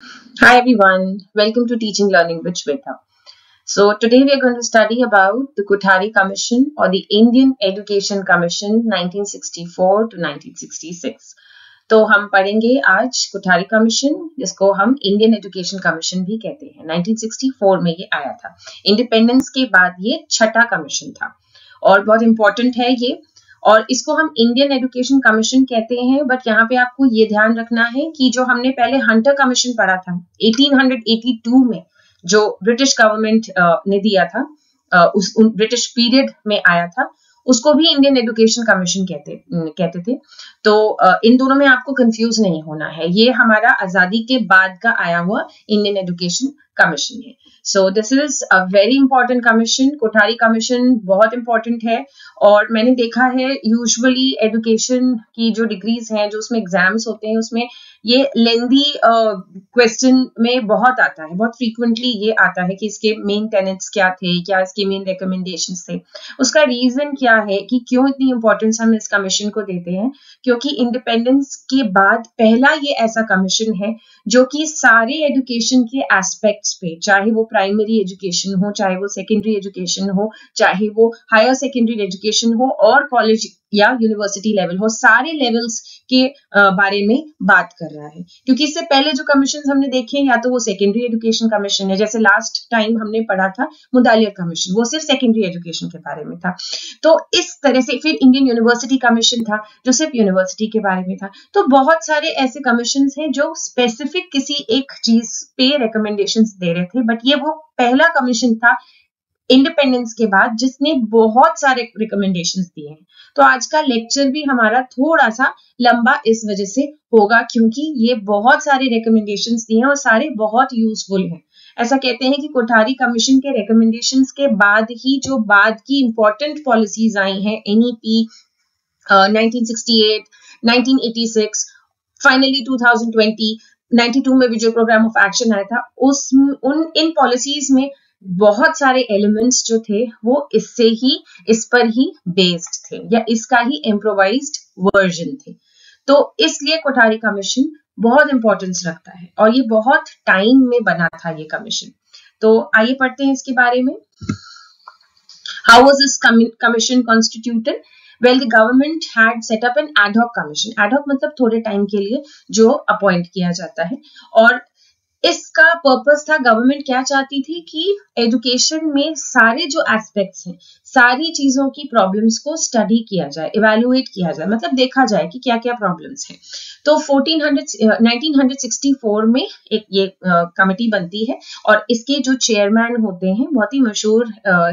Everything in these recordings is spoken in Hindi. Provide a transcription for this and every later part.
Hi everyone, welcome to Teaching Learning with Shweta. So today we are going to study about the Kothari Commission or the Indian Education Commission 1964 to 1966. तो हम पढ़ेंगे आज कोठारी कमीशन जिसको हम इंडियन एजुकेशन कमीशन भी कहते हैं। 1964 में ये आया था। इंडिपेंडेंस के बाद ये छठा कमीशन था और बहुत इंपॉर्टेंट है ये, और इसको हम इंडियन एजुकेशन कमीशन कहते हैं। बट यहाँ पे आपको ये ध्यान रखना है कि जो हमने पहले हंटर कमीशन पढ़ा था 1882 में, जो ब्रिटिश गवर्नमेंट ने दिया था, उस ब्रिटिश पीरियड में आया था, उसको भी इंडियन एजुकेशन कमीशन कहते थे। तो इन दोनों में आपको कंफ्यूज नहीं होना है, ये हमारा आजादी के बाद का आया हुआ इंडियन एजुकेशन कमीशन है। So this is a very important commission. Kothari commission बहुत इंपॉर्टेंट है और मैंने देखा है यूजुअली एजुकेशन की जो डिग्रीज हैं, जो उसमें एग्जाम्स होते हैं, उसमें ये लेंदी क्वेश्चन में बहुत आता है, बहुत फ्रीक्वेंटली ये आता है कि इसके मेन टेनेट्स क्या थे, क्या इसके मेन रिकमेंडेशंस थे। उसका रीजन क्या है कि क्यों इतनी इंपॉर्टेंस हम इस कमीशन को देते हैं, क्योंकि इंडिपेंडेंस के बाद पहला ये ऐसा कमीशन है जो कि सारे एजुकेशन के एस्पेक्ट्स पे, चाहे वो प्राइमरी एजुकेशन हो, चाहे वो सेकेंडरी एजुकेशन हो, चाहे वो हायर सेकेंडरी एजुकेशन हो और कॉलेज या यूनिवर्सिटी लेवल हो, सारे लेवल्स के बारे में बात कर रहा है। क्योंकि इससे पहले जो कमीशन हमने देखे, या तो वो सेकेंडरी एजुकेशन कमीशन है, जैसे लास्ट टाइम हमने पढ़ा था मुदालियर कमीशन, वो सिर्फ सेकेंडरी एजुकेशन के बारे में था। तो इस तरह से फिर इंडियन यूनिवर्सिटी कमीशन था जो सिर्फ यूनिवर्सिटी के बारे में था। तो बहुत सारे ऐसे कमीशन हैं जो स्पेसिफिक किसी एक चीज पे रिकमेंडेशंस दे रहे थे, बट ये वो पहला कमीशन था इंडिपेंडेंस के बाद जिसने बहुत सारे रिकमेंडेशंस दिए हैं। तो आज का लेक्चर भी हमारा थोड़ा सा लंबा इस वजह से होगा, क्योंकि ये बहुत सारे रिकमेंडेशंस दिए हैं और सारे बहुत यूजफुल हैं। ऐसा कहते हैं कि कोठारी कमीशन के रिकमेंडेशंस के बाद ही जो बाद की इंपॉर्टेंट पॉलिसीज आई हैं, एनईपी 1968, 1986, फाइनली 2020, 92 में भी जो प्रोग्राम ऑफ एक्शन आया था, इन पॉलिसीज में बहुत सारे एलिमेंट्स जो थे वो इस पर ही बेस्ड थे, या इसका ही इम्प्रोवाइज्ड वर्जन थे। तो इसलिए कोठारी कमीशन बहुत इंपॉर्टेंस रखता है और ये बहुत टाइम में बना था ये कमीशन। तो आइए पढ़ते हैं इसके बारे में। How was this commission constituted? Well, the government had set up an ad hoc commission. Ad hoc मतलब थोड़े टाइम के लिए जो अपॉइंट किया जाता है, और इसका पर्पस था, गवर्नमेंट क्या चाहती थी कि एजुकेशन में सारे जो एस्पेक्ट्स हैं, सारी चीजों की प्रॉब्लम्स को स्टडी किया जाए, इवैल्यूएट किया जाए, मतलब देखा जाए कि क्या क्या प्रॉब्लम्स हैं। तो 1964 में एक ये कमेटी बनती है और इसके जो चेयरमैन होते हैं बहुत ही मशहूर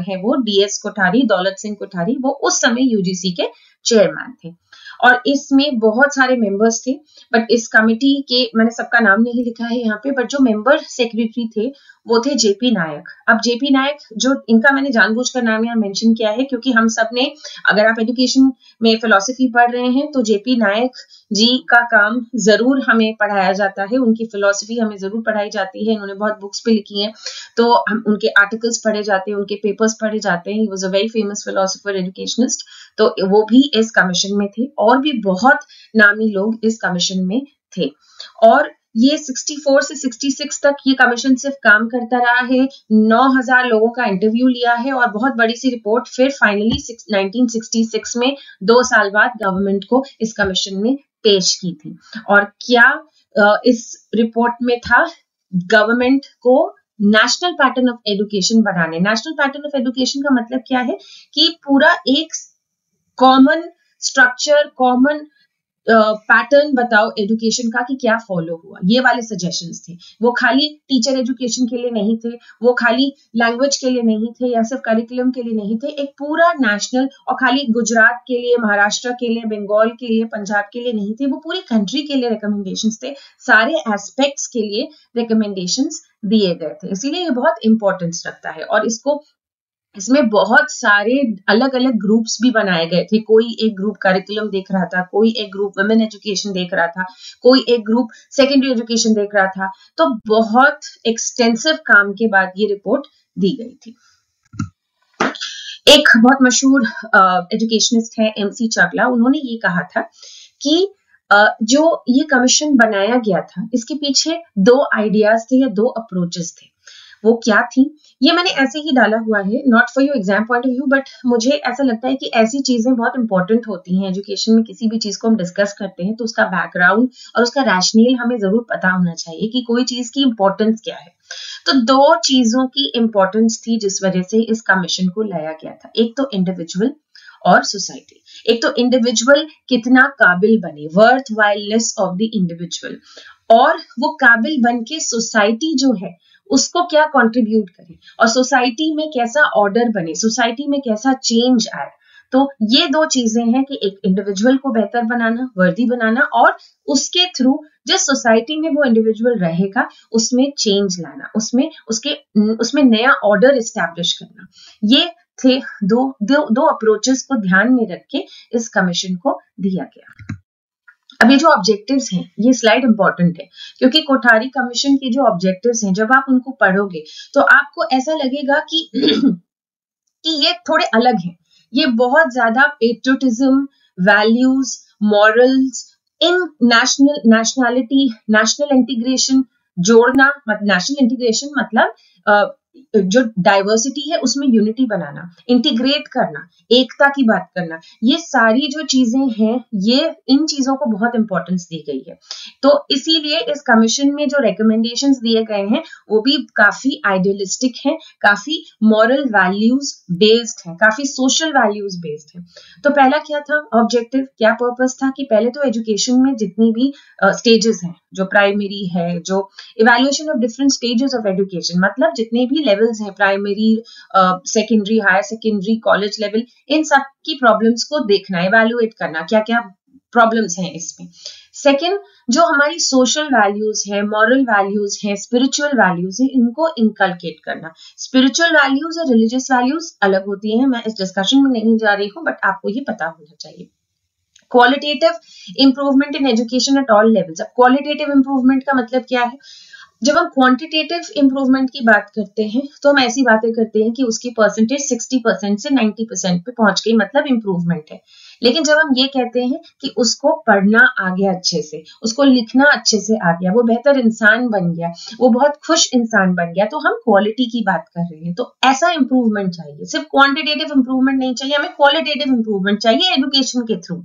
है, वो डीएस कोठारी, दौलत सिंह कोठारी, वो उस समय यूजीसी के चेयरमैन थे और इसमें बहुत सारे मेंबर्स थे। बट इस कमेटी के, मैंने सबका नाम नहीं लिखा है यहाँ पे, बट जो मेंबर सेक्रेटरी थे वो थे जेपी नायक। अब जेपी नायक, जो इनका मैंने जानबूझकर नाम यहाँ मेंशन किया है क्योंकि हम सब ने, अगर आप एजुकेशन में फिलॉसफी पढ़ रहे हैं तो जेपी नायक जी का काम जरूर हमें पढ़ाया जाता है, उनकी फिलॉसफी हमें जरूर पढ़ाई जाती है। इन्होंने बहुत बुक्स पे लिखी हैं तो हम उनके आर्टिकल्स पढ़े जाते हैं, उनके पेपर्स पढ़े जाते हैं। He was a very famous philosopher, educationist. तो वो भी इस कमीशन में थे और भी बहुत नामी लोग इस कमीशन में थे। और ये 64 से 66 तक ये कमीशन सिर्फ काम करता रहा है, 9000 लोगों का इंटरव्यू लिया है और बहुत बड़ी सी रिपोर्ट फिर फाइनली 1966 में 2 साल बाद गवर्नमेंट को इस कमीशन ने पेश की थी। और क्या इस रिपोर्ट में था? गवर्नमेंट को नेशनल पैटर्न ऑफ एजुकेशन बनाने। नेशनल पैटर्न ऑफ एजुकेशन का मतलब क्या है कि पूरा एक कॉमन स्ट्रक्चर, कॉमन पैटर्न बताओ एजुकेशन का कि क्या फॉलो हुआ। ये वाले सजेशंस थे। वो खाली टीचर एजुकेशन के लिए नहीं थे, वो खाली लैंग्वेज के लिए नहीं थे या सिर्फ करिकुलम के लिए नहीं थे, एक पूरा नेशनल, और खाली गुजरात के लिए, महाराष्ट्र के लिए, बंगाल के लिए, पंजाब के लिए नहीं थे, वो पूरी कंट्री के लिए रिकमेंडेशंस थे। सारे एस्पेक्ट्स के लिए रिकमेंडेशंस दिए गए थे, इसीलिए ये बहुत इंपॉर्टेंस रखता है। और इसमें बहुत सारे अलग अलग ग्रुप्स भी बनाए गए थे। कोई एक ग्रुप करिकुलम देख रहा था, कोई एक ग्रुप वुमेन एजुकेशन देख रहा था, कोई एक ग्रुप सेकेंडरी एजुकेशन देख रहा था। तो बहुत एक्सटेंसिव काम के बाद ये रिपोर्ट दी गई थी। एक बहुत मशहूर एजुकेशनिस्ट है एमसी चावला, उन्होंने ये कहा था कि जो ये कमीशन बनाया गया था, इसके पीछे 2 आइडियाज थे या 2 अप्रोचेस थे। वो क्या थी, ये मैंने ऐसे ही डाला हुआ है, not for your exam point of view, but मुझे ऐसा लगता है कि ऐसी चीजें बहुत इंपॉर्टेंट होती हैं एजुकेशन में। किसी भी चीज को हम डिस्कस करते हैं तो उसका बैकग्राउंड और उसका रैशनल हमें जरूर पता होना चाहिए कि कोई चीज की इंपॉर्टेंस क्या है। तो 2 चीजों की इंपॉर्टेंस थी जिस वजह से इस कमीशन को लाया गया था। एक तो इंडिविजुअल और सोसाइटी। एक तो इंडिविजुअल कितना काबिल बने, वर्थ वाइलनेस ऑफ द इंडिविजुअल, और वो काबिल बन के सोसाइटी जो है उसको क्या कंट्रीब्यूट करे, और सोसाइटी में कैसा ऑर्डर बने, सोसाइटी में कैसा चेंज आए। तो ये 2 चीजें हैं कि एक इंडिविजुअल को बेहतर बनाना, वर्दी बनाना, और उसके थ्रू जिस सोसाइटी में वो इंडिविजुअल रहेगा उसमें चेंज लाना, उसमें नया ऑर्डर इस्टेब्लिश करना। ये थे दो अप्रोचेस को ध्यान में रख के इस कमीशन को दिया गया। अब ये जो ऑब्जेक्टिव्स हैं, ये स्लाइड इंपॉर्टेंट है क्योंकि कोठारी कमीशन के जो ऑब्जेक्टिव्स हैं, जब आप उनको पढ़ोगे तो आपको ऐसा लगेगा कि कि ये थोड़े अलग हैं। ये बहुत ज्यादा पेट्रियोटिज्म, वैल्यूज, मॉरल्स, इन नेशनलिटी, नेशनल इंटीग्रेशन जोड़ना, नेशनल इंटीग्रेशन मतलब जो डाइवर्सिटी है उसमें यूनिटी बनाना, इंटीग्रेट करना, एकता की बात करना, ये सारी जो चीजें हैं, ये इन चीजों को बहुत इंपॉर्टेंस दी गई है। तो इसीलिए इस कमीशन में जो रिकमेंडेशंस दिए गए हैं वो भी काफी आइडियलिस्टिक हैं, काफी मॉरल वैल्यूज बेस्ड हैं, काफी सोशल वैल्यूज बेस्ड हैं। तो पहला क्या था ऑब्जेक्टिव, क्या पर्पस था कि पहले तो एजुकेशन में जितनी भी स्टेजेस हैं, जो प्राइमरी है, जो evaluation of different stages of education, मतलब जितने भी लेवल्स हैं, primary, secondary, higher secondary, college level, इन सब की प्रॉब्लम्स को देखना, इवैल्यूएट करना, क्या क्या प्रॉब्लम्स हैं इसमें। सेकेंड, जो हमारी सोशल वैल्यूज है, मॉरल वैल्यूज है, स्पिरिचुअल वैल्यूज है, इनको इनकलकेट करना। स्पिरिचुअल वैल्यूज और रिलीजियस वैल्यूज अलग होती हैं, मैं इस डिस्कशन में नहीं जा रही हूँ, बट आपको ये पता होना चाहिए। Qualitative improvement in education at all levels. अब क्वालिटेटिव इंप्रूवमेंट का मतलब क्या है? जब हम क्वांटिटेटिव इंप्रूवमेंट की बात करते हैं तो हम ऐसी बातें करते हैं कि उसकी परसेंटेज 60% से 90% पे पहुंच गई, मतलब इंप्रूवमेंट है। लेकिन जब हम ये कहते हैं कि उसको पढ़ना आ गया अच्छे से, उसको लिखना अच्छे से आ गया, वो बेहतर इंसान बन गया, वो बहुत खुश इंसान बन गया, तो हम क्वालिटी की बात कर रहे हैं। तो ऐसा इंप्रूवमेंट चाहिए, सिर्फ क्वांटिटेटिव इंप्रूवमेंट नहीं चाहिए, हमें क्वालिटेटिव इंप्रूवमेंट चाहिए एजुकेशन के through.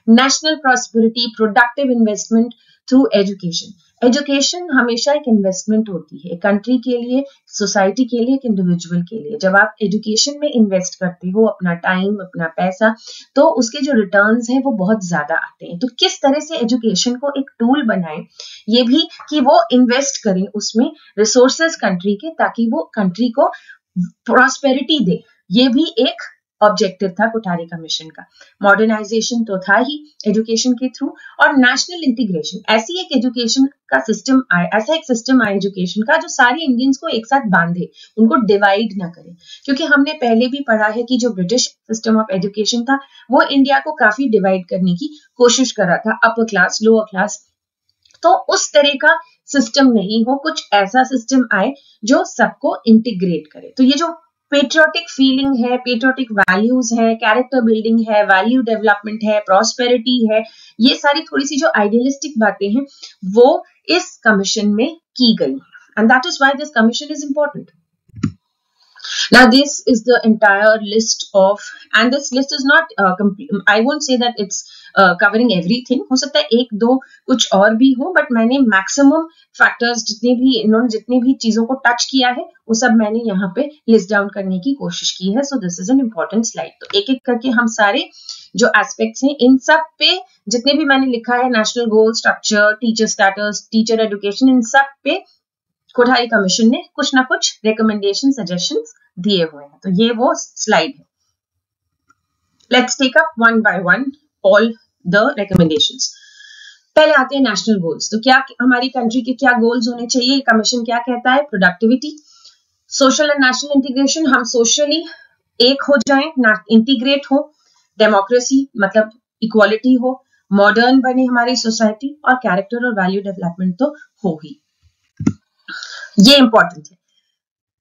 National prosperity, productive investment through education. Education हमेशा एक इन्वेस्टमेंट होती है, कंट्री के लिए, सोसाइटी के लिए, एक इंडिविजुअल के लिए। जब आप एजुकेशन में इन्वेस्ट करते हो अपना टाइम, अपना पैसा, तो उसके जो रिटर्न्स हैं वो बहुत ज्यादा आते हैं। तो किस तरह से एजुकेशन को एक टूल बनाएं, ये भी कि वो इन्वेस्ट करें उसमें रिसोर्सेज कंट्री के, ताकि वो कंट्री को प्रॉस्पेरिटी दे, ये भी एक ऑब्जेक्टिव था कोठारी कमीशन का। मॉडर्नाइजेशन तो था ही एजुकेशन के थ्रू, और नेशनल इंटीग्रेशन, ऐसी एक एजुकेशन का सिस्टम आए, ऐसा एक सिस्टम आए एजुकेशन का जो सारे इंडियंस को एक साथ बांधे, उनको डिवाइड ना करे। क्योंकि हमने पहले भी पढ़ा है कि जो ब्रिटिश सिस्टम ऑफ एजुकेशन था वो इंडिया को काफी डिवाइड करने की कोशिश कर रहा था, अपर क्लास, लोअर क्लास। तो उस तरह का सिस्टम नहीं हो, कुछ ऐसा सिस्टम आए जो सबको इंटीग्रेट करे। तो ये जो पेट्रियोटिक फीलिंग है, पेट्रियोटिक वैल्यूज है, कैरेक्टर बिल्डिंग है, वैल्यू डेवलपमेंट है, प्रॉस्पेरिटी है, ये सारी थोड़ी सी जो आइडियलिस्टिक बातें हैं वो इस कमीशन में की गई, and that is why this commission is important. Now this is the entire list of, and this list is not complete. I won't say that it's covering everything. हो सकता है एक दो कुछ और भी हो, बट मैंने मैक्सिमम फैक्टर्स इन्होंने जितनी भी चीजों को टच किया है वो सब मैंने यहाँ पे लिस्ट डाउन करने की कोशिश की है. So this is an important slide. तो एक एक करके हम सारे जो एस्पेक्ट्स हैं इन सब पे जितने भी मैंने लिखा है, national goal, structure, teacher status, teacher education, इन सब पे कोठारी कमीशन ने कुछ ना कुछ रिकमेंडेशन, सजेशंस दिए हुए हैं. तो ये वो स्लाइड है. Let's take up one by one all the recommendations. पहले आते हैं नेशनल गोल्स. तो क्या हमारी कंट्री के क्या गोल्स होने चाहिए? कमीशन क्या कहता है? Productivity, social and national integration, हम सोशली एक हो जाएं, इंटीग्रेट हो, डेमोक्रेसी मतलब इक्वालिटी हो, मॉडर्न बने हमारी सोसाइटी, और कैरेक्टर और वैल्यू डेवलपमेंट तो हो ही. ये इंपॉर्टेंट है.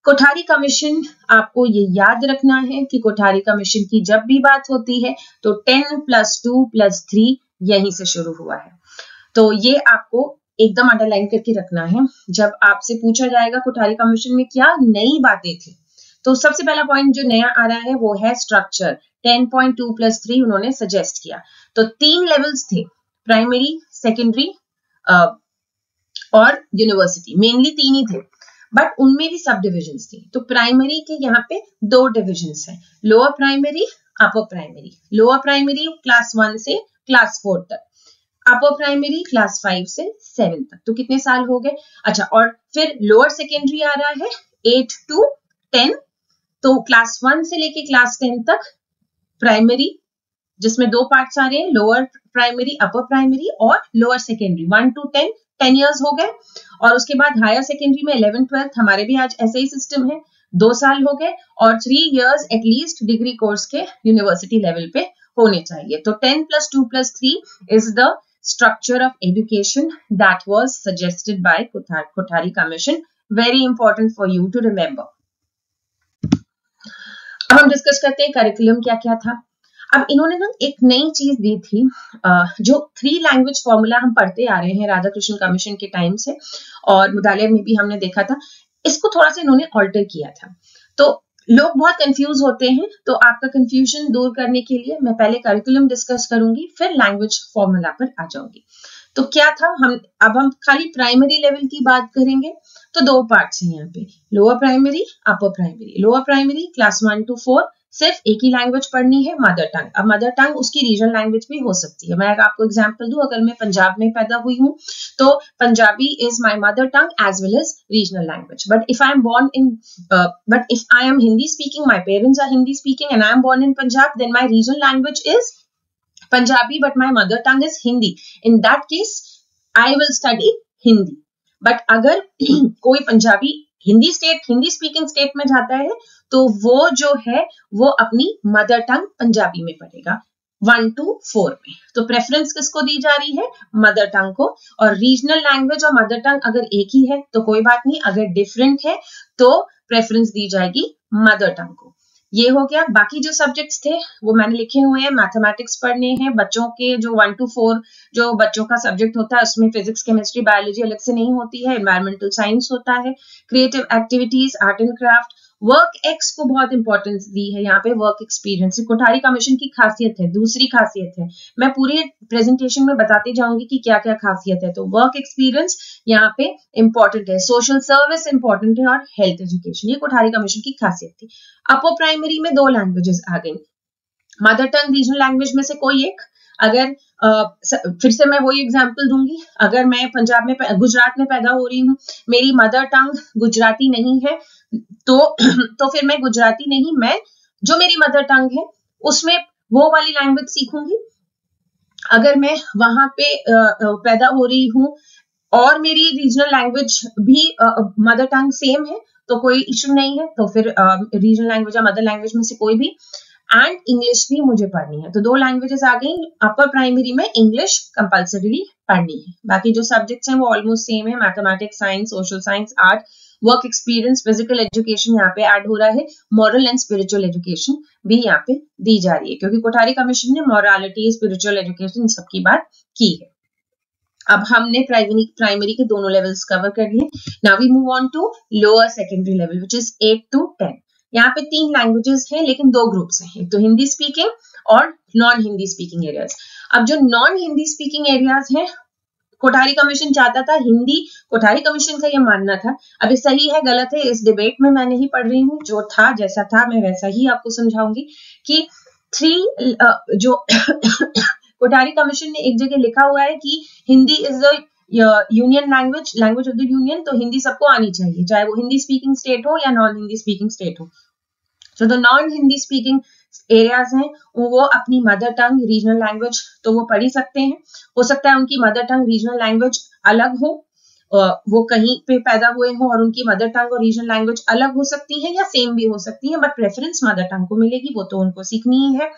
कोठारी कमीशन, आपको ये याद रखना है कि कोठारी कमीशन की जब भी बात होती है तो 10 + 2 + 3 यहीं से शुरू हुआ है। तो ये आपको एकदम अंडरलाइन करके रखना है। जब आपसे पूछा जाएगा कोठारी कमीशन में क्या नई बातें थी, तो सबसे पहला पॉइंट जो नया आ रहा है वो है स्ट्रक्चर। 10.2+3 उन्होंने सजेस्ट किया। तो 3 लेवल्स थे, प्राइमरी, सेकेंडरी और यूनिवर्सिटी, मेनली 3 ही थे, बट उनमें भी सब डिविजन्स थी। तो प्राइमरी के यहाँ पे 2 डिविजन्स हैं, lower primary, upper primary. Lower primary class 1 से क्लास 4 तक, अपर प्राइमरी क्लास 5 से 7 तक। तो कितने साल हो गए? अच्छा, और फिर लोअर सेकेंडरी आ रहा है 8 to 10। तो क्लास 1 से लेके क्लास 10 तक प्राइमरी, जिसमें 2 पार्ट्स आ रहे हैं, लोअर प्राइमरी, अपर प्राइमरी और लोअर सेकेंडरी। 1 to 10 ईयर्स हो गए। और उसके बाद हायर सेकेंडरी में 11th 12th, हमारे भी आज ऐसे ही सिस्टम है, 2 साल हो गए। और 3 ईयर्स एटलीस्ट डिग्री कोर्स के यूनिवर्सिटी लेवल पे होने चाहिए। तो 10+2+3 is the structure of education that was suggested by Kothari Commission. Very important for you to remember. अब हम डिस्कस करते हैं करिकुलम क्या क्या था। अब इन्होंने ना एक नई चीज दी थी, जो 3 लैंग्वेज फॉर्मूला हम पढ़ते आ रहे हैं राधा कृष्ण कमीशन के टाइम से, और मुदाले में भी हमने देखा था। इसको थोड़ा सा इन्होंने ऑल्टर किया था। तो लोग बहुत कंफ्यूज होते हैं, तो आपका कंफ्यूजन दूर करने के लिए मैं पहले करिकुलम डिस्कस करूंगी, फिर लैंग्वेज फॉर्मूला पर आ जाऊंगी। तो क्या था, हम खाली प्राइमरी लेवल की बात करेंगे। तो 2 पार्ट्स हैं यहाँ पे, lower primary, upper primary. Lower primary class 1 to 4 सिर्फ एक ही लैंग्वेज पढ़नी है, मदर टंग। अब मदर टंग उसकी रीजनल लैंग्वेज भी हो सकती है। मैं आपको एग्जांपल दूं, अगर मैं पंजाब में पैदा हुई हूं तो Punjabi is my mother tongue as well as regional language. But if I am Hindi speaking, my parents are Hindi speaking and I am born in Punjab, then my regional language is Punjabi, but my mother tongue is Hindi. In that case, I will study Hindi. But अगर कोई पंजाबी हिंदी स्पीकिंग स्टेट में जाता है, तो वो जो है वो अपनी मदर टंग पंजाबी में पढ़ेगा 1 to 4 में। तो प्रेफरेंस किसको दी जा रही है? मदर टंग को। और रीजनल लैंग्वेज और मदर टंग अगर एक ही है तो कोई बात नहीं, अगर डिफरेंट है तो प्रेफरेंस दी जाएगी मदर टंग को। ये हो गया। बाकी जो सब्जेक्ट्स थे वो मैंने लिखे हुए हैं। मैथमेटिक्स पढ़ने हैं बच्चों के, जो 1 to 4 जो बच्चों का सब्जेक्ट होता है उसमें फिजिक्स, केमिस्ट्री, बायोलॉजी अलग से नहीं होती है, एनवायरमेंटल साइंस होता है, creative activities, art and craft. Work ex को बहुत इंपॉर्टेंस दी है यहाँ पे, वर्क एक्सपीरियंस कोठारी कमीशन की खासियत है, दूसरी खासियत है। मैं पूरे प्रेजेंटेशन में बताती जाऊंगी कि क्या क्या खासियत है। तो वर्क एक्सपीरियंस यहाँ पे इंपॉर्टेंट है, सोशल सर्विस इंपॉर्टेंट है, और हेल्थ एजुकेशन, ये कोठारी कमीशन की खासियत थी। अपर प्राइमरी में 2 लैंग्वेजेस आ गई, मदर टंग रीजनल लैंग्वेज में से कोई एक। अगर फिर से मैं वही एग्जांपल दूंगी, अगर मैं पंजाब में, गुजरात में पैदा हो रही हूँ, मेरी मदर टंग गुजराती नहीं है, तो फिर मैं गुजराती नहीं, मैं जो मेरी मदर टंग है उसमें वो वाली लैंग्वेज सीखूंगी। अगर मैं वहां पे पैदा हो रही हूँ और मेरी रीजनल लैंग्वेज भी मदर टंग सेम है तो कोई इश्यू नहीं है, तो फिर रीजनल लैंग्वेज या मदर लैंग्वेज में से कोई भी। एंड इंग्लिश भी मुझे पढ़नी है, तो 2 लैंग्वेजेस आ गई। अपर प्राइमरी में इंग्लिश कंपल्सरीली पढ़नी है। बाकी जो सब्जेक्ट्स हैं वो ऑलमोस्ट सेम है, mathematics, science, social science, art, work experience, physical education यहाँ पे ऐड हो रहा है, मॉरल एंड स्पिरिचुअल एजुकेशन भी यहाँ पे दी जा रही है, क्योंकि कोठारी कमीशन ने मॉरलिटी, स्पिरिचुअल एजुकेशन इन सबकी बात की है। अब हमने प्राइमरी के दोनों लेवल्स कवर कर लिए। Now we move on to lower secondary level which is 8 to 10। यहाँ पे 3 लैंग्वेजेस हैं लेकिन 2 ग्रुप्स हैं, एक तो हिंदी स्पीकिंग और नॉन हिंदी स्पीकिंग एरियाज। अब जो नॉन हिंदी स्पीकिंग एरियाज हैं, कोठारी कमीशन चाहता था हिंदी, कोठारी कमीशन का ये मानना था, अब ये सही है गलत है इस डिबेट में मैं नहीं पढ़ रही हूँ, जो था जैसा था मैं वैसा ही आपको समझाऊंगी कि 3 जो कोठारी कमीशन ने एक जगह लिखा हुआ है कि Hindi is the union language of the union, तो हिंदी सबको आनी चाहिए, चाहे वो हिंदी स्पीकिंग स्टेट हो या नॉन हिंदी स्पीकिंग स्टेट हो। तो जो नॉन हिंदी स्पीकिंग एरियाज हैं वो अपनी मदर टंग रीजनल लैंग्वेज तो वो पढ़ ही सकते हैं। हो सकता है उनकी मदर टंग रीजनल लैंग्वेज अलग हो, वो कहीं पे पैदा हुए हो और उनकी मदर टंग और रीजनल लैंग्वेज अलग हो सकती है या सेम भी हो सकती है, बट प्रेफरेंस मदर टंग को मिलेगी, वो तो उनको सीखनी ही है।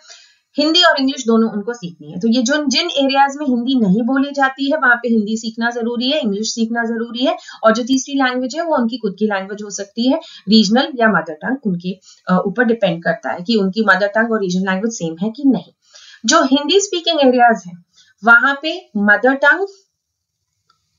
हिंदी और इंग्लिश दोनों उनको सीखनी है। तो ये जो जिन एरियाज में हिंदी नहीं बोली जाती है वहां पे हिंदी सीखना जरूरी है, इंग्लिश सीखना जरूरी है, और जो तीसरी लैंग्वेज है वो उनकी खुद की लैंग्वेज हो सकती है, रीजनल या मदर टंग, उनके ऊपर डिपेंड करता है कि उनकी मदर टंग और रीजनल लैंग्वेज सेम है कि नहीं। जो हिंदी स्पीकिंग एरियाज हैं वहां पे मदर टंग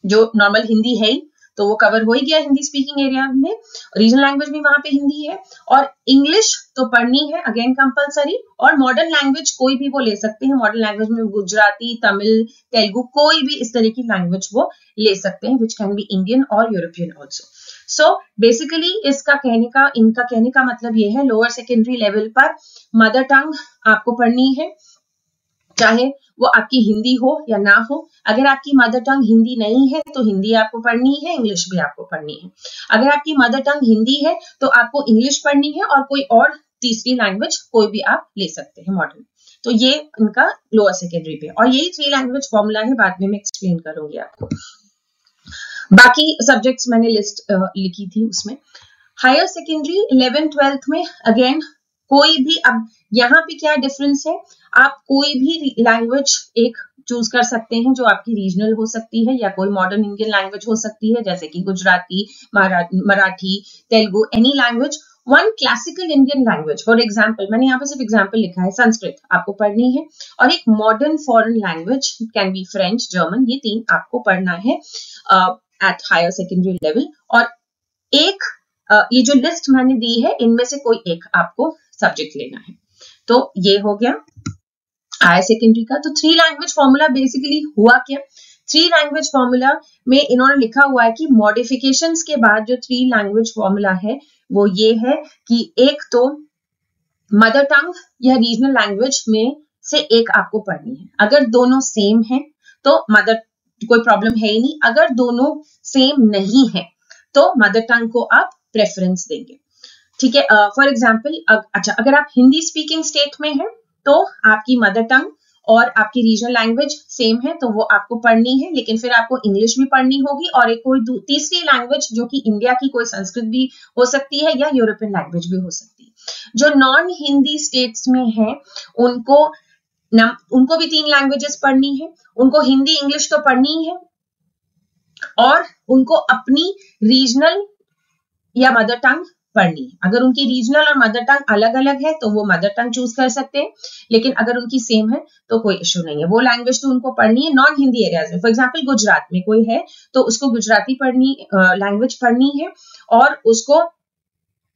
जो नॉर्मल हिंदी है ही, तो वो कवर हो ही गया हिंदी स्पीकिंग एरिया में, रीजनल लैंग्वेज भी वहां पे हिंदी है, और इंग्लिश तो पढ़नी है अगेन कंपलसरी, और मॉडर्न लैंग्वेज कोई भी वो ले सकते हैं, मॉडर्न लैंग्वेज में गुजराती, तमिल, तेलुगु, कोई भी इस तरह की लैंग्वेज वो ले सकते हैं, विच कैन बी इंडियन और यूरोपियन ऑल्सो। सो बेसिकली इनका कहने का मतलब ये है, लोअर सेकेंडरी लेवल पर मदर टंग आपको पढ़नी है, चाहे वो आपकी हिंदी हो या ना हो। अगर आपकी मदर टंग हिंदी नहीं है तो हिंदी आपको पढ़नी है, इंग्लिश भी आपको पढ़नी है। अगर आपकी मदर टंग हिंदी है तो आपको इंग्लिश पढ़नी है, और कोई और तीसरी लैंग्वेज कोई भी आप ले सकते हैं मॉडर्न। तो ये इनका लोअर सेकेंडरी पे, और यही 3 लैंग्वेज फॉर्मूला है, बाद में मैं एक्सप्लेन करूंगी आपको। बाकी सब्जेक्ट्स मैंने लिस्ट लिखी थी उसमें। हायर सेकेंडरी 11th-12th में अगेन कोई भी, अब यहाँ पे क्या डिफरेंस है, आप कोई भी लैंग्वेज एक चूज कर सकते हैं जो आपकी रीजनल हो सकती है, या कोई मॉडर्न इंडियन लैंग्वेज हो सकती है, जैसे कि Gujarati, Marathi, Telugu, any language. One classical Indian language, for example, मैंने यहाँ पे सिर्फ एग्जाम्पल लिखा है, संस्कृत आपको पढ़नी है, और एक modern foreign language can be French, German, ये 3 आपको पढ़ना है एट हायर सेकेंडरी लेवल। और एक ये जो लिस्ट मैंने दी है, इनमें से कोई एक आपको सब्जेक्ट लेना है। तो ये हो गया हायर सेकेंडरी का। तो 3 लैंग्वेज फॉर्मूला बेसिकली हुआ क्या, 3 लैंग्वेज फॉर्मूला में इन्होंने लिखा हुआ है कि मॉडिफिकेशंस के बाद जो 3 लैंग्वेज फॉर्मूला है वो ये है कि एक तो मदर टंग या रीजनल लैंग्वेज में से एक आपको पढ़नी है। अगर दोनों सेम है तो मदर, कोई प्रॉब्लम है ही नहीं। अगर दोनों सेम नहीं है तो मदर टंग को आप प्रेफरेंस देंगे, ठीक है। फॉर एग्जाम्पल, अच्छा, अगर आप हिंदी स्पीकिंग स्टेट में हैं तो आपकी मदर टंग और आपकी रीजनल लैंग्वेज सेम है, तो वो आपको पढ़नी है, लेकिन फिर आपको इंग्लिश भी पढ़नी होगी, और एक कोई तीसरी लैंग्वेज जो कि इंडिया की कोई संस्कृत भी हो सकती है या यूरोपियन लैंग्वेज भी हो सकती है। जो नॉन हिंदी स्टेट्स में है उनको भी 3 लैंग्वेजेस पढ़नी है, उनको हिंदी इंग्लिश तो पढ़नी है, और उनको अपनी रीजनल या मदर टंग पढ़नी है। अगर उनकी रीजनल और मदर टंग अलग अलग है तो वो मदर टंग चूज कर सकते हैं, लेकिन अगर उनकी सेम है तो कोई इश्यू नहीं है, वो लैंग्वेज तो उनको पढ़नी है नॉन हिंदी एरियाज में। फॉर एग्जाम्पल, गुजरात में कोई है तो उसको गुजराती लैंग्वेज पढ़नी है, और उसको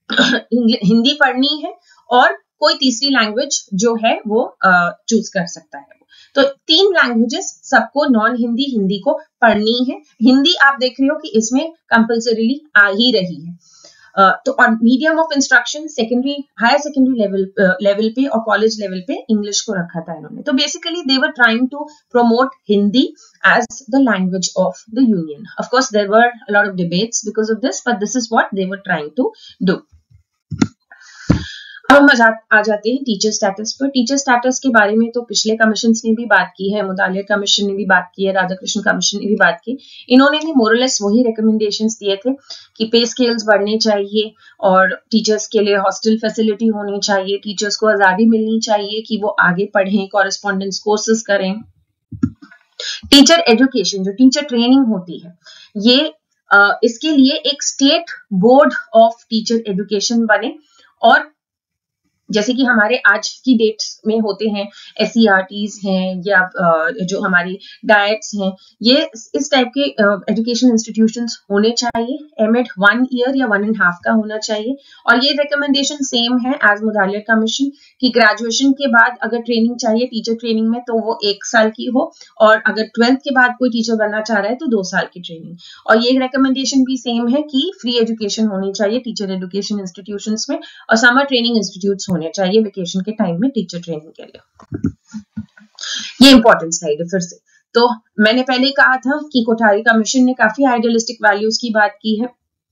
हिंदी पढ़नी है, और कोई तीसरी लैंग्वेज जो है वो चूज कर सकता है। तो 3 लैंग्वेजेस सबको नॉन हिंदी हिंदी को पढ़नी है। हिंदी आप देख रहे हो कि इसमें कंपल्सरीली आ ही रही है। तो और medium of instruction secondary, higher secondary level पे और कॉलेज लेवल पे इंग्लिश को रखा था इन्होंने। तो basically they were trying to promote Hindi as the language of the union. Of course, there were a lot of debates because of this, but this is what they were trying to do. अब हम आ जाते हैं टीचर स्टेटस पर। टीचर स्टेटस के बारे में तो पिछले कमीशन ने भी बात की है, मुदालियर कमीशन ने भी बात की है, राधाकृष्ण कमीशन ने भी बात की। इन्होंने भी मोरलेस वही रिकमेंडेशंस दिए थे कि पे स्केल्स बढ़ने चाहिए, और टीचर्स के लिए हॉस्टल फैसिलिटी होनी चाहिए, टीचर्स को आजादी मिलनी चाहिए कि वो आगे पढ़ें, कॉरेस्पॉन्डेंस कोर्सेज करें। टीचर एजुकेशन, जो टीचर ट्रेनिंग होती है, ये इसके लिए एक state board of teacher education बने, और जैसे कि हमारे आज की डेट्स में होते हैं SCRTs हैं, या जो हमारी डायट्स हैं, ये इस टाइप के एजुकेशन इंस्टीट्यूशंस होने चाहिए। एमएड 1 ईयर या 1.5 का होना चाहिए, और ये रिकमेंडेशन सेम है एज मुदालियर कमीशन कि ग्रेजुएशन के बाद अगर ट्रेनिंग चाहिए टीचर ट्रेनिंग में तो वो 1 साल की हो, और अगर 12th के बाद कोई टीचर बनना चाह रहा है तो 2 साल की ट्रेनिंग। और ये रिकमेंडेशन भी सेम है कि फ्री एजुकेशन होनी चाहिए टीचर एजुकेशन इंस्टीट्यूशंस में, और समर ट्रेनिंग इंस्टीट्यूट्स होने चाहिए वेकेशन के टाइम में टीचर ट्रेनिंग के लिए। ये इंपॉर्टेंट स्लाइड है फिर से। तो मैंने पहले ही कहा था कि कोठारी कमीशन ने काफी आइडियलिस्टिक वैल्यूज की बात की है,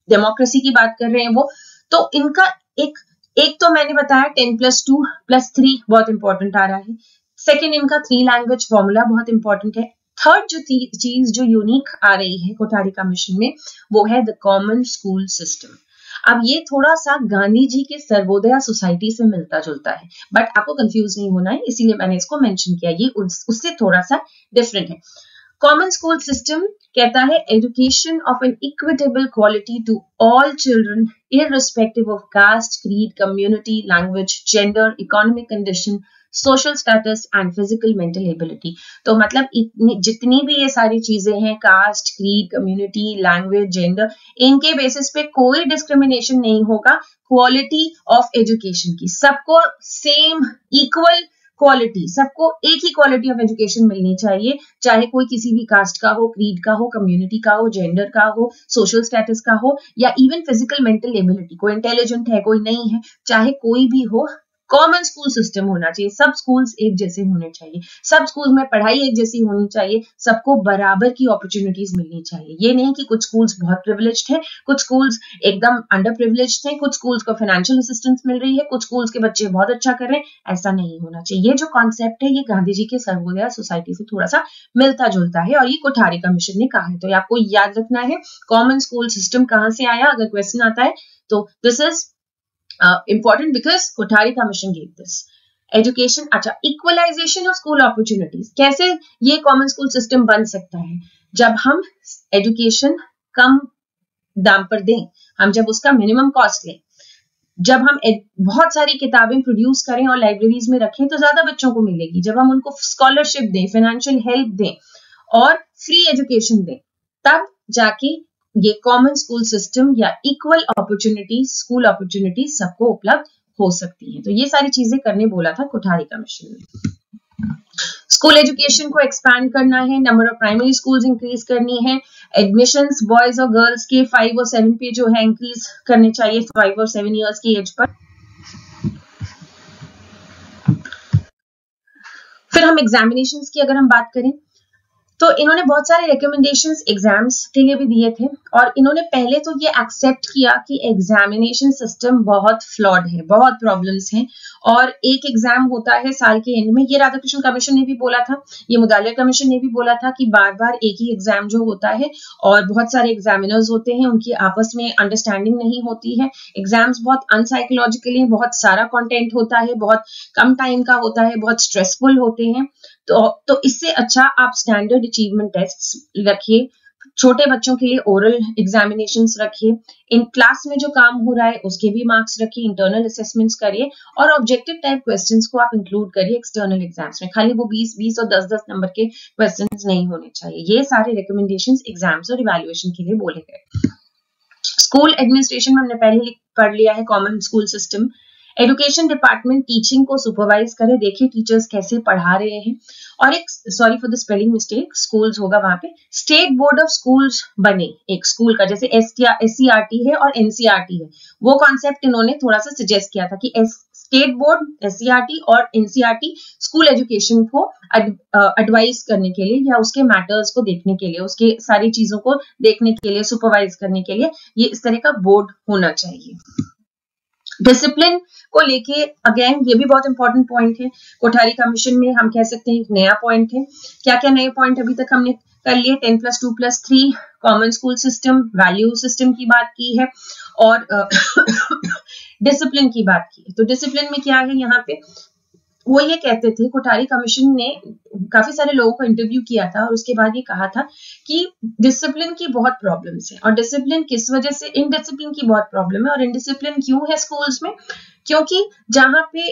डेमोक्रेसी की बात कर रहे हैं वो। तो इनका एक तो मैंने बताया 10+2+3 बहुत इंपॉर्टेंट आ रहा है। सेकेंड, इनका 3 लैंग्वेज फॉर्मूला बहुत इंपॉर्टेंट है। थर्ड जो चीज जो यूनिक आ रही है कोठारी कमीशन में, वो है द कॉमन स्कूल सिस्टम। अब ये थोड़ा सा गांधी जी के सर्वोदय सोसाइटी से मिलता जुलता है, बट आपको कंफ्यूज नहीं होना है, इसीलिए मैंने इसको मेंशन किया। ये उससे थोड़ा सा डिफरेंट है। कॉमन स्कूल सिस्टम कहता है education of an equitable quality to all children irrespective of caste, creed, community, language, gender, economic condition, social status and physical mental ability. तो मतलब जितनी भी ये सारी चीजें हैं, caste, creed, community, language, gender, इनके बेसिस पे कोई डिस्क्रिमिनेशन नहीं होगा क्वालिटी ऑफ एजुकेशन की। सबको सेम इक्वल क्वालिटी, सबको एक ही क्वालिटी ऑफ एजुकेशन मिलनी चाहिए, चाहे कोई किसी भी कास्ट का हो, क्रीड का हो, कम्युनिटी का हो, जेंडर का हो, सोशल स्टेटस का हो, या इवन फिजिकल मेंटल एबिलिटी, कोई इंटेलिजेंट है कोई नहीं है, चाहे कोई भी हो, कॉमन स्कूल सिस्टम होना चाहिए। सब स्कूल्स एक जैसे होने चाहिए, सब स्कूल में पढ़ाई एक जैसी होनी चाहिए, सबको बराबर की अपॉर्चुनिटीज मिलनी चाहिए। ये नहीं कि कुछ स्कूल्स बहुत प्रिविलेज्ड हैं, कुछ स्कूल्स एकदम अंडर प्रिविलेज्ड हैं, कुछ स्कूल्स को फाइनेंशियल असिस्टेंस मिल रही है, कुछ स्कूल्स के बच्चे बहुत अच्छा कर रहे हैं, ऐसा नहीं होना चाहिए। ये जो कॉन्सेप्ट है ये गांधी जी के सर्वोदय सोसाइटी से थोड़ा सा मिलता जुलता है और ये कोठारी कमीशन ने कहा है। तो आपको याद रखना है कॉमन स्कूल सिस्टम कहां से आया, अगर क्वेश्चन आता है तो this is important because Kothari Commission gave this. Education, अच्छा, इक्वलाइजेशन ऑफ स्कूल अपॉर्चुनिटीज, कैसे ये कॉमन स्कूल सिस्टम बन सकता है? जब हम एजुकेशन कम दाम पर दें, हम जब उसका मिनिमम कॉस्ट लें, जब हम बहुत सारी किताबें प्रोड्यूस करें और लाइब्रेरीज में रखें तो ज्यादा बच्चों को मिलेगी, जब हम उनको स्कॉलरशिप दें, फाइनेंशियल हेल्प दें और फ्री एजुकेशन दें, तब जाके ये कॉमन स्कूल सिस्टम या इक्वल अपॉर्चुनिटी स्कूल अपॉर्चुनिटी सबको उपलब्ध हो सकती है। तो ये सारी चीजें करने बोला था कोठारी कमीशन ने। स्कूल एजुकेशन को एक्सपैंड करना है, number of primary schools increase करनी है, एडमिशंस बॉयज और गर्ल्स के 5 और 7 पे जो है इंक्रीज करने चाहिए 5 और 7 इयर्स की एज पर। फिर हम एग्जामिनेशंस की अगर हम बात करें तो इन्होंने बहुत सारे रिकमेंडेशंस एग्जाम्स के लिए भी दिए थे और इन्होंने पहले तो ये एक्सेप्ट किया कि एग्जामिनेशन सिस्टम बहुत फ्लॉड है, बहुत प्रॉब्लम्स हैं और एक एग्जाम होता है साल के एंड में। ये राधाकृष्ण कमीशन ने भी बोला था, ये मुदालिया कमीशन ने भी बोला था कि बार बार एक ही एग्जाम जो होता है और बहुत सारे एग्जामिनर्स होते हैं, उनकी आपस में अंडरस्टैंडिंग नहीं होती है, एग्जाम्स बहुत अनसाइकोलॉजिकली, बहुत सारा कंटेंट होता है, बहुत कम टाइम का होता है, बहुत स्ट्रेसफुल होते हैं। तो इससे अच्छा आप स्टैंडर्ड अचीवमेंट टेस्ट्स रखिए, छोटे बच्चों के लिए ओरल एग्जामिनेशंस रखिए, इन क्लास में जो काम हो रहा है उसके भी मार्क्स रखिए, इंटरनल असेसमेंट्स करिए और ऑब्जेक्टिव टाइप क्वेश्चंस को आप इंक्लूड करिए एक्सटर्नल एग्जाम्स में। खाली वो 20-20 और 10-10 नंबर के क्वेश्चंस नहीं होने चाहिए। ये सारे रिकमेंडेशंस एग्जाम्स और इवैल्यूएशन के लिए बोले गए। स्कूल एडमिनिस्ट्रेशन में हमने पहले पढ़ लिया है common school system. Education department teaching को सुपरवाइज करे, देखिए टीचर्स कैसे पढ़ा रहे हैं। और एक, sorry for the spelling mistake, schools होगा वहां पे, स्टेट बोर्ड ऑफ स्कूल्स बने एक स्कूल का, जैसे SCRT है और NCRT है, वो कॉन्सेप्ट इन्होंने थोड़ा सा सजेस्ट किया था कि स्टेट बोर्ड, SCRT और NCRT स्कूल एजुकेशन को एडवाइज करने के लिए या उसके मैटर्स को देखने के लिए, उसके सारी चीजों को देखने के लिए, सुपरवाइज करने के लिए ये इस तरह का बोर्ड होना चाहिए। डिसिप्लिन को लेके अगेन ये भी बहुत इंपॉर्टेंट पॉइंट है, कोठारी कमीशन में हम कह सकते हैं एक नया पॉइंट है। क्या क्या नए पॉइंट अभी तक हमने कर लिए? 10+2+3 common school system, value system की बात की है और डिसिप्लिन की बात की है। तो डिसिप्लिन में क्या है यहाँ पे, वो ये कहते थे, कोठारी कमीशन ने काफी सारे लोगों को इंटरव्यू किया था और उसके बाद ये कहा था कि डिसिप्लिन की बहुत प्रॉब्लम्स है। और डिसिप्लिन किस वजह से, इनडिसिप्लिन की बहुत प्रॉब्लम है। और इनडिसिप्लिन क्यों है स्कूल्स में? क्योंकि जहां पे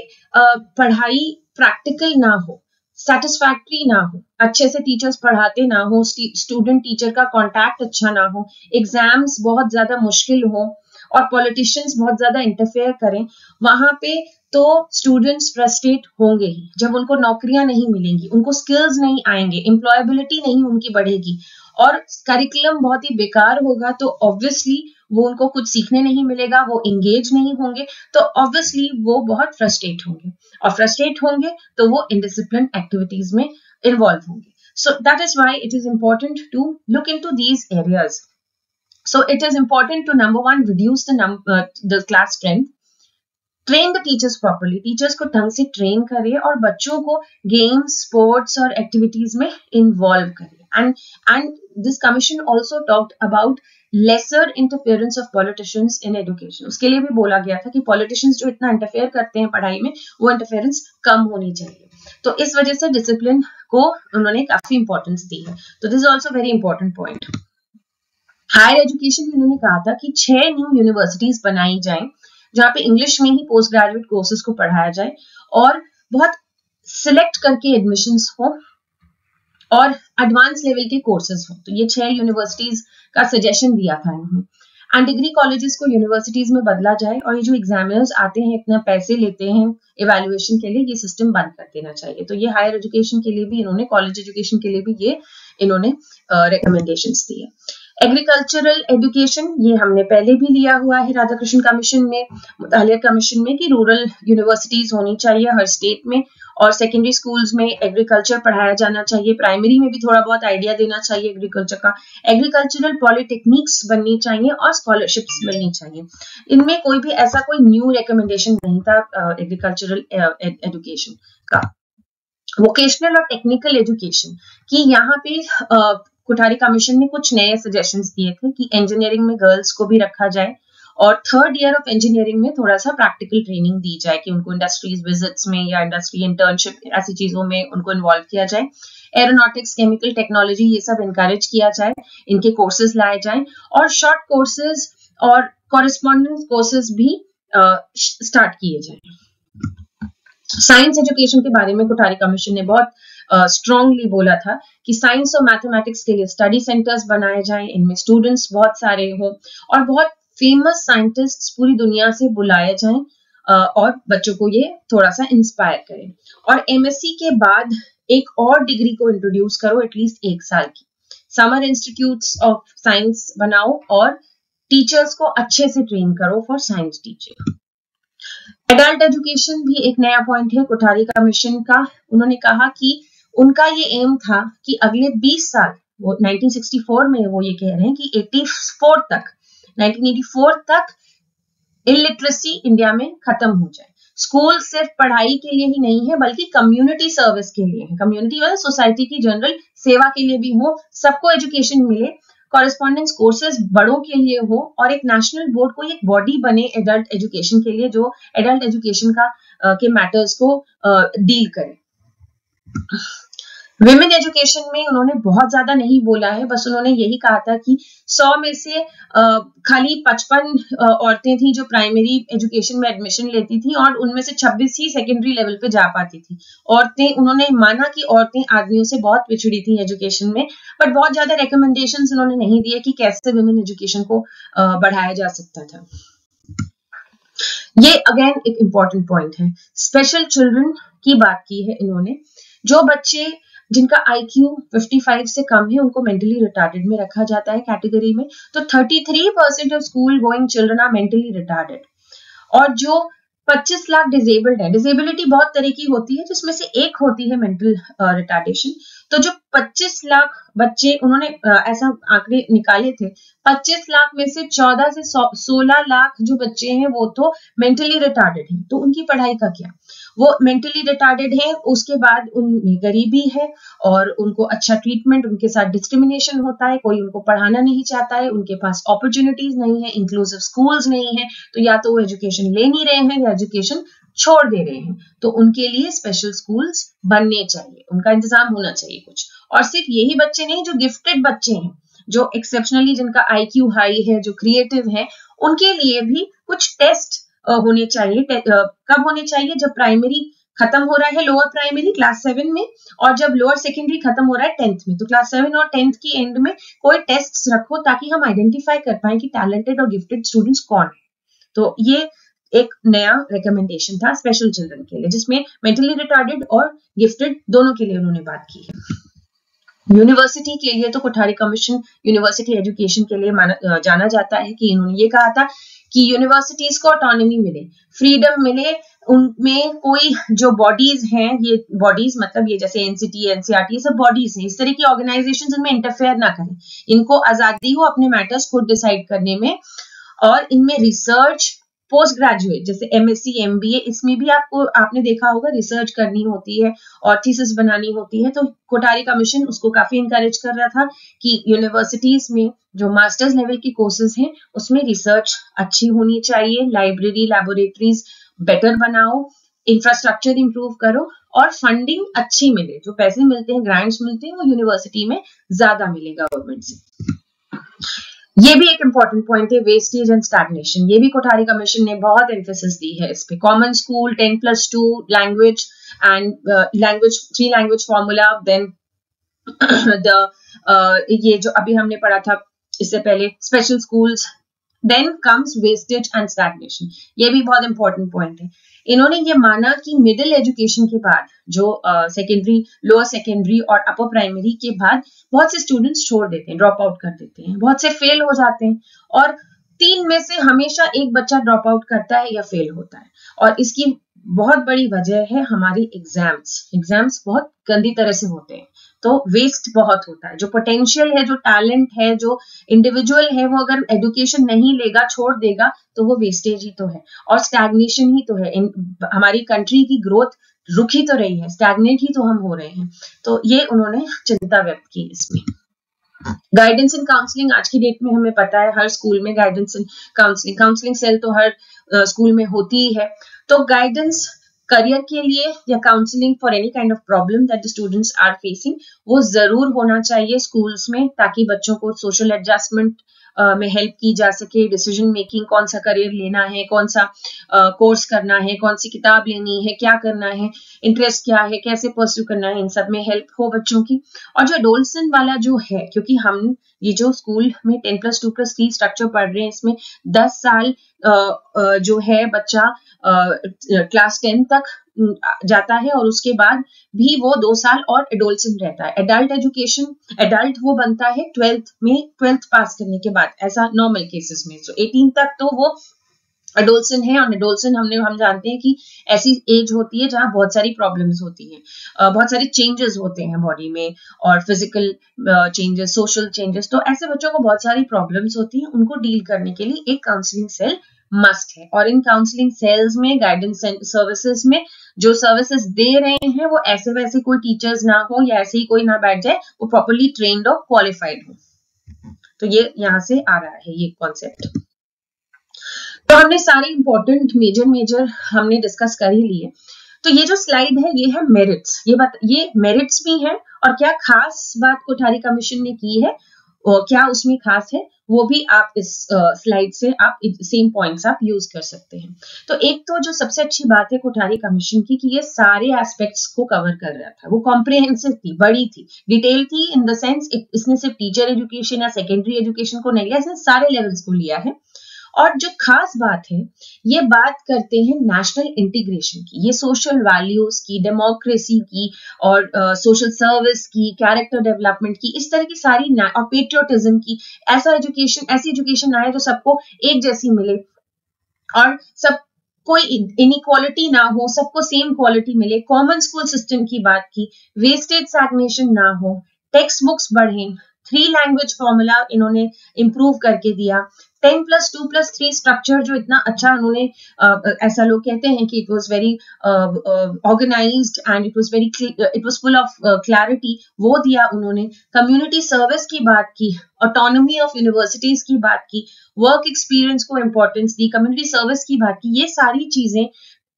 पढ़ाई प्रैक्टिकल ना हो, सेटिस्फैक्ट्री ना हो, अच्छे से टीचर्स पढ़ाते ना हो, स्टूडेंट टीचर का कॉन्टैक्ट अच्छा ना हो, एग्जाम्स बहुत ज्यादा मुश्किल हो और पॉलिटिशियंस बहुत ज्यादा इंटरफेयर करें, वहां पे तो स्टूडेंट्स फ्रस्ट्रेट होंगे ही। जब उनको नौकरियां नहीं मिलेंगी, उनको स्किल्स नहीं आएंगे, एम्प्लॉयबिलिटी नहीं उनकी बढ़ेगी और करिकुलम बहुत ही बेकार होगा, तो ऑब्वियसली वो उनको कुछ सीखने नहीं मिलेगा, वो इंगेज नहीं होंगे, तो ऑब्वियसली वो बहुत फ्रस्ट्रेट होंगे और फ्रस्ट्रेट होंगे तो वो इनडिसिप्लिन एक्टिविटीज में इन्वॉल्व होंगे। So that is why it is important to look into these areas. So it is important to, number one, reduce the class strength, train the teachers properly, teachers को ढंग से train करिए और बच्चों को games, sports और activities में involve करिए. And this commission also talked about lesser interference of politicians in education. उसके लिए भी बोला गया था कि politicians जो इतना interfere करते हैं पढ़ाई में, वो interference कम होनी चाहिए. तो इस वजह से discipline को उन्होंने काफी importance दी है. तो this is also very important point. Higher education में उन्होंने कहा था कि 6 न्यू यूनिवर्सिटीज बनाई जाएं जहां पे इंग्लिश में ही पोस्ट ग्रेजुएट कोर्सेज को पढ़ाया जाए और बहुत सिलेक्ट करके एडमिशंस हो और एडवांस लेवल के कोर्सेज हो। तो ये 6 यूनिवर्सिटीज का सजेशन दिया था इन्होंने। एंड डिग्री कॉलेजेस को यूनिवर्सिटीज में बदला जाए और ये जो एग्जामिनर्स आते हैं इतना पैसे लेते हैं इवैल्यूएशन के लिए, ये सिस्टम बंद कर देना चाहिए। तो ये हायर एजुकेशन के लिए भी इन्होंने, कॉलेज एजुकेशन के लिए भी ये इन्होंने रिकमेंडेशंस दी है। एग्रीकल्चरल एजुकेशन, ये हमने पहले भी लिया हुआ है राधाकृष्ण कमीशन में, मुतालिया कमीशन में, कि रूरल यूनिवर्सिटीज होनी चाहिए हर स्टेट में और सेकेंडरी स्कूल्स में एग्रीकल्चर पढ़ाया जाना चाहिए। प्राइमरी में भी थोड़ा बहुत आइडिया देना चाहिए एग्रीकल्चर का। एग्रीकल्चरल पॉलिटेक्निक्स बननी चाहिए और स्कॉलरशिप्स मिलनी चाहिए। इनमें कोई भी ऐसा कोई न्यू रिकमेंडेशन नहीं था एग्रीकल्चरल एजुकेशन का। वोकेशनल और टेक्निकल एजुकेशन की यहाँ पे कोठारी कमीशन ने कुछ नए सजेशंस दिए थे कि इंजीनियरिंग में गर्ल्स को भी रखा जाए और 3rd ईयर ऑफ इंजीनियरिंग में थोड़ा सा प्रैक्टिकल ट्रेनिंग दी जाए कि उनको इंडस्ट्रीज विजिट्स में या इंडस्ट्री इंटर्नशिप ऐसी चीजों में उनको इन्वॉल्व किया जाए। एरोनॉटिक्स, केमिकल टेक्नोलॉजी, ये सब इनकरेज किया जाए, इनके कोर्सेज लाए जाएं और शॉर्ट कोर्सेज और कॉरेस्पॉन्डेंस कोर्सेज भी स्टार्ट किए जाए। साइंस एजुकेशन के बारे में कोठारी कमीशन ने बहुत स्ट्रांगली बोला था कि साइंस और मैथमेटिक्स के लिए स्टडी सेंटर्स बनाए जाएं, इनमें स्टूडेंट्स बहुत सारे हों और बहुत फेमस साइंटिस्ट्स पूरी दुनिया से बुलाए जाएं और बच्चों को ये थोड़ा सा इंस्पायर करें। और एमएससी के बाद एक और डिग्री को इंट्रोड्यूस करो एटलीस्ट 1 साल की। समर इंस्टीट्यूट्स ऑफ साइंस बनाओ और टीचर्स को अच्छे से ट्रेन करो for science teaching. Adult education भी एक नया पॉइंट है कोठारी कमीशन का। उन्होंने कहा कि उनका ये एम था कि अगले 20 साल, वो 1964 में वो ये कह रहे हैं कि 1984 तक इलिटरेसी इंडिया में खत्म हो जाए। स्कूल सिर्फ पढ़ाई के लिए ही नहीं है बल्कि कम्युनिटी सर्विस के लिए है। कम्युनिटी वाला सोसाइटी की जनरल सेवा के लिए भी हो, सबको एजुकेशन मिले, कॉरेस्पॉन्डेंस कोर्सेज बड़ों के लिए हो और एक नेशनल बोर्ड को एक बॉडी बने एडल्ट एजुकेशन के लिए जो एडल्ट एजुकेशन का के मैटर्स को डील करे। विमेन एजुकेशन में उन्होंने बहुत ज्यादा नहीं बोला है, बस उन्होंने यही कहा था कि 100 में से खाली 55 औरतें थी जो प्राइमरी एजुकेशन में एडमिशन लेती थी और उनमें से 26 ही सेकेंडरी लेवल पे जा पाती थी। औरतें, उन्होंने माना कि औरतें आदमियों से बहुत पिछड़ी थी एजुकेशन में, बट बहुत ज्यादा रिकमेंडेशंस उन्होंने नहीं दिए कि कैसे विमेन एजुकेशन को बढ़ाया जा सकता था। ये अगेन एक इम्पॉर्टेंट पॉइंट है। स्पेशल चिल्ड्रन की बात की है इन्होंने। जो बच्चे जिनका IQ 55 से कम है उनको मेंटली रिटार्डेड में रखा जाता है कैटेगरी में। तो 33% of school going children are mentally retarded. और जो 25 लाख डिसेबल्ड है, डिसेबिलिटी बहुत तरह की होती है जिसमें से एक होती है मेंटल रिटार्डेशन। तो जो 25 लाख बच्चे, उन्होंने ऐसा आंकड़े निकाले थे, 25 लाख में से 14 से 16 लाख जो बच्चे हैं वो तो मेंटली रिटार्डेड हैं। तो उनकी पढ़ाई का क्या? वो मेंटली रिटार्डेड है, उसके बाद उनमें गरीबी है और उनको अच्छा ट्रीटमेंट, उनके साथ डिस्क्रिमिनेशन होता है, कोई उनको पढ़ाना नहीं चाहता है, उनके पास अपॉर्चुनिटीज नहीं है, इंक्लूसिव स्कूल्स नहीं है, तो या तो वो एजुकेशन ले नहीं रहे हैं या एजुकेशन छोड़ दे रहे हैं। तो उनके लिए स्पेशल स्कूल्स बनने चाहिए, उनका इंतजाम होना चाहिए कुछ। और सिर्फ यही बच्चे नहीं, जो गिफ्टेड बच्चे हैं, जो एक्सेप्शनली जिनका IQ हाई है, जो क्रिएटिव है, उनके लिए भी कुछ टेस्ट होने चाहिए। कब होने चाहिए? जब प्राइमरी खत्म हो रहा है, लोअर प्राइमरी क्लास 7 में, और जब लोअर सेकेंडरी खत्म हो रहा है 10th में। तो क्लास 7 और 10th की एंड में कोई टेस्ट रखो ताकि हम आइडेंटिफाई कर पाए कि टैलेंटेड और गिफ्टेड स्टूडेंट्स कौन है। तो ये एक नया रिकमेंडेशन था स्पेशल चिल्ड्रन के लिए, जिसमें मेंटली रिटार्डेड और गिफ्टेड दोनों के लिए उन्होंने बात की है। यूनिवर्सिटी के लिए तो कोठारी कमीशन यूनिवर्सिटी एजुकेशन के लिए जाना जाता है कि इन्होंने ये कहा था कि यूनिवर्सिटीज को ऑटोनॉमी मिले, फ्रीडम मिले, उनमें कोई जो बॉडीज हैं, ये बॉडीज मतलब ये जैसे NCT, NCERT, ये सब बॉडीज हैं, इस तरह की ऑर्गेनाइजेशंस इनमें इंटरफेयर ना करें, इनको आजादी हो अपने मैटर्स खुद डिसाइड करने में। और इनमें रिसर्च, पोस्ट ग्रेजुएट जैसे MSc, MBA, इसमें भी आपने देखा होगा रिसर्च करनी होती है और थीसिस बनानी होती है। तो कोठारी कमीशन उसको काफी इंकरेज कर रहा था कि यूनिवर्सिटीज में जो मास्टर्स लेवल की कोर्सेज हैं उसमें रिसर्च अच्छी होनी चाहिए, लाइब्रेरी, लैबोरेटरीज बेटर बनाओ, इंफ्रास्ट्रक्चर इंप्रूव करो और फंडिंग अच्छी मिले। जो पैसे मिलते हैं, ग्रांट्स मिलते हैं, वो यूनिवर्सिटी में ज्यादा मिलेगा गवर्नमेंट से। ये भी एक इंपॉर्टेंट पॉइंट है, वेस्टेज एंड स्टैग्नेशन। ये भी कोठारी कमीशन ने बहुत एम्फेसिस दी है इस पे। Common school, 10+2 language and language, 3 language formula, then ये जो अभी हमने पढ़ा था इससे पहले, special schools, then comes wastage and stagnation. ये भी बहुत इंपॉर्टेंट पॉइंट है। इन्होंने ये माना कि मिडिल एजुकेशन के बाद जो सेकेंडरी, लोअर सेकेंडरी और अपर प्राइमरी के बाद बहुत से स्टूडेंट्स छोड़ देते हैं, ड्रॉप आउट कर देते हैं, बहुत से फेल हो जाते हैं, और 3 में से हमेशा एक बच्चा ड्रॉप आउट करता है या फेल होता है। और इसकी बहुत बड़ी वजह है हमारी एग्जाम्स बहुत गंदी तरह से होते हैं, तो वेस्ट बहुत होता है। जो पोटेंशियल है, जो टैलेंट है, जो इंडिविजुअल है, वो अगर एजुकेशन नहीं लेगा, छोड़ देगा, तो वो वेस्टेज ही तो है और स्टैग्नेशन ही तो है। हमारी कंट्री की ग्रोथ रुक ही तो रही है, स्टैग्नेट ही तो हम हो रहे हैं। तो ये उन्होंने चिंता व्यक्त की इसमें। गाइडेंस एंड काउंसलिंग, आज की डेट में हमें पता है हर स्कूल में गाइडेंस एंड काउंसलिंग सेल तो हर स्कूल में होती ही है। तो गाइडेंस करियर के लिए या counselling for any kind of problem that the students are facing, वो जरूर होना चाहिए स्कूल्स में, ताकि बच्चों को सोशल एडजस्टमेंट में हेल्प की जा सके, डिसीजन मेकिंग, कौन सा करियर लेना है, कौन सा कोर्स करना है, कौन सी किताब लेनी है, क्या करना है, इंटरेस्ट क्या है, कैसे परस्यू करना है, इन सब में हेल्प हो बच्चों की। और जो एडोलसेंट वाला जो है, क्योंकि हम ये जो स्कूल में 10+2+3 स्ट्रक्चर पढ़ रहे हैं, इसमें 10 साल जो है बच्चा क्लास 10 तक जाता है और उसके बाद भी वो 2 साल और एडोलसेंट रहता है। एडल्ट एजुकेशन, एडल्ट वो बनता है 12th पास करने के बाद, ऐसा नॉर्मल केसेस में। सो 18 तक तो वो एडोलसेंट है, और एडोलसेंट हम जानते हैं कि ऐसी एज होती है जहां बहुत सारी प्रॉब्लम्स होती हैं, बहुत सारे चेंजेस होते हैं बॉडी में, और फिजिकल चेंजेस, सोशल चेंजेस। तो ऐसे बच्चों को बहुत सारी प्रॉब्लम्स होती हैं, उनको डील करने के लिए एक काउंसलिंग सेल मस्ट है। और इन काउंसलिंग सेल्स में, गाइडेंस सर्विसेज में जो सर्विसेज दे रहे हैं, वो ऐसे वैसे कोई टीचर्स ना हो या ऐसे ही कोई ना बैठ जाए, वो प्रॉपर्ली ट्रेन्ड और क्वालिफाइड हो। तो ये यहाँ से आ रहा है ये कॉन्सेप्ट। तो हमने सारे इंपॉर्टेंट मेजर हमने डिस्कस कर ही लिए। तो ये जो स्लाइड है, ये है मेरिट्स। ये मेरिट्स भी है, और क्या खास बात कोठारी कमीशन ने की है और क्या उसमें खास है, वो भी आप इस स्लाइड से आप सेम पॉइंट्स आप यूज कर सकते हैं। तो एक तो जो सबसे अच्छी बात है कोठारी कमीशन की, कि ये सारे एस्पेक्ट्स को कवर कर रहा था। वो कॉम्प्रिहेंसिव थी, बड़ी थी, डिटेल थी, इन द सेंस इसने सिर्फ टीचर एजुकेशन या सेकेंडरी एजुकेशन को नहीं लिया, इसने सारे लेवल्स को लिया है। और जो खास बात है, ये बात करते हैं नेशनल इंटीग्रेशन की, ये सोशल वैल्यूज की, डेमोक्रेसी की, और सोशल सर्विस की, कैरेक्टर डेवलपमेंट की, इस तरह की सारी, और पेट्रियोटिज्म की। ऐसी एजुकेशन आए जो सबको एक जैसी मिले, और सब कोई इनइक्वालिटी ना हो, सबको सेम क्वालिटी मिले। कॉमन स्कूल सिस्टम की बात की, वेस्टेज स्टैग्नेशन ना हो, टेक्स्ट बुक्स बढ़ें, 3 लैंग्वेज फॉर्मूला इन्होंने इंप्रूव करके दिया। 10+2+3 स्ट्रक्चर जो इतना अच्छा उन्होंने, ऐसा लोग कहते हैं कि it was very organised and it was full of clarity, वो दिया उन्होंने। कम्युनिटी सर्विस की बात की, ऑटोनॉमी ऑफ यूनिवर्सिटीज की बात की, वर्क एक्सपीरियंस को इंपॉर्टेंस दी, कम्युनिटी सर्विस की बात की। ये सारी चीजें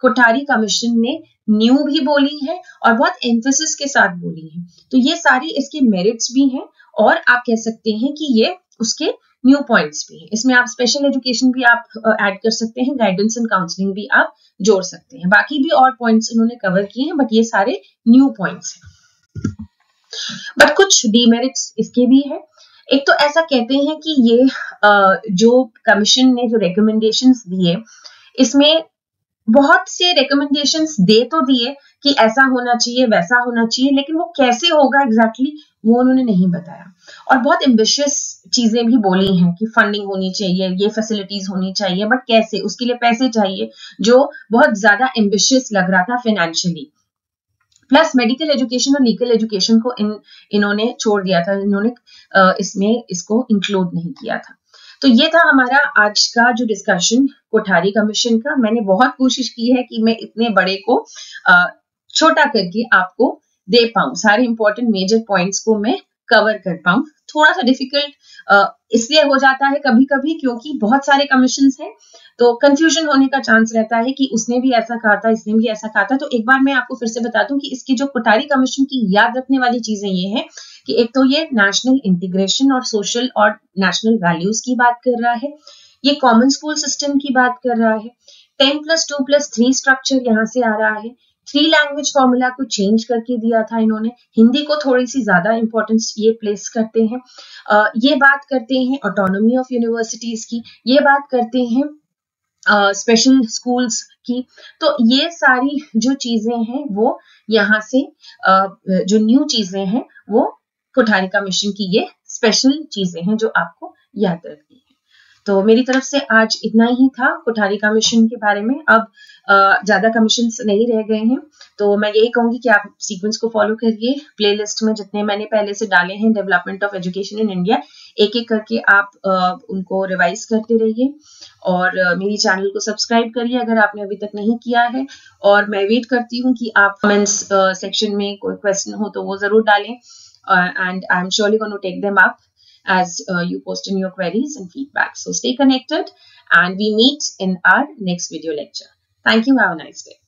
कोठारी कमीशन ने न्यू भी बोली है और बहुत एम्फेसिस के साथ बोली है। तो ये सारी इसके मेरिट्स भी हैं, और आप कह सकते हैं कि ये उसके न्यू पॉइंट्स भी हैं। इसमें आप स्पेशल एजुकेशन भी आप ऐड कर सकते हैं, गाइडेंस एंड काउंसलिंग भी आप जोड़ सकते हैं। बाकी भी और पॉइंट्स इन्होंने कवर किए हैं, बट ये सारे न्यू पॉइंट्स हैं। बट कुछ डीमेरिट्स इसके भी है। एक तो ऐसा कहते हैं कि ये जो कमीशन ने जो रिकमेंडेशंस दिए, इसमें बहुत से रिकमेंडेशंस दे तो दिए कि ऐसा होना चाहिए, वैसा होना चाहिए, लेकिन वो कैसे होगा एग्जैक्टली वो उन्होंने नहीं बताया। और बहुत एम्बिशियस चीजें भी बोली हैं कि फंडिंग होनी चाहिए, ये फैसिलिटीज होनी चाहिए, बट कैसे, उसके लिए पैसे चाहिए, जो बहुत ज्यादा एम्बिशियस लग रहा था फाइनेंशियली। प्लस मेडिकल एजुकेशन और लीगल एजुकेशन को इन्होंने छोड़ दिया था, इन्होंने इसमें इसको इंक्लूड नहीं किया था। तो ये था हमारा आज का जो डिस्कशन कोठारी कमीशन का। मैंने बहुत कोशिश की है कि मैं इतने बड़े को छोटा करके आपको दे पाऊं, सारे इंपॉर्टेंट मेजर पॉइंट्स को मैं कवर कर पाऊं। थोड़ा सा डिफिकल्ट इसलिए हो जाता है कभी कभी, क्योंकि बहुत सारे कमीशंस हैं, तो कंफ्यूजन होने का चांस रहता है कि उसने भी ऐसा कहा था, इसने भी ऐसा कहा था। तो एक बार मैं आपको फिर से बता दूं कि इसकी जो कोठारी कमीशन की याद रखने वाली चीजें ये हैं कि एक तो ये नेशनल इंटीग्रेशन और सोशल और नेशनल वैल्यूज की बात कर रहा है, ये कॉमन स्कूल सिस्टम की बात कर रहा है, 10+2+3 स्ट्रक्चर यहाँ से आ रहा है, 3 लैंग्वेज फॉर्मूला को चेंज करके दिया था इन्होंने, हिंदी को थोड़ी सी ज्यादा इंपॉर्टेंस ये प्लेस करते हैं। ये बात करते हैं ऑटोनॉमी ऑफ यूनिवर्सिटीज की, ये बात करते हैं स्पेशल स्कूल्स की। तो ये सारी जो चीजें हैं वो यहाँ से जो न्यू चीजें हैं वो कोठारी कमीशन की ये स्पेशल चीजें हैं जो आपको याद रखनी है। तो मेरी तरफ से आज इतना ही था कोठारी कमीशन के बारे में। अब ज्यादा कमीशंस नहीं रह गए हैं, तो मैं यही कहूंगी कि आप सीक्वेंस को फॉलो करिए। प्लेलिस्ट में जितने मैंने पहले से डाले हैं development of education in India, एक एक करके आप उनको रिवाइज करते रहिए और मेरी चैनल को सब्सक्राइब करिए अगर आपने अभी तक नहीं किया है। और मैं वेट करती हूँ कि आप कमेंट्स सेक्शन में कोई क्वेश्चन हो तो वो जरूर डालें, and I'm surely going to take them up as you post in your queries and feedback. So stay connected and we meet in our next video lecture. Thank you. Have a nice day.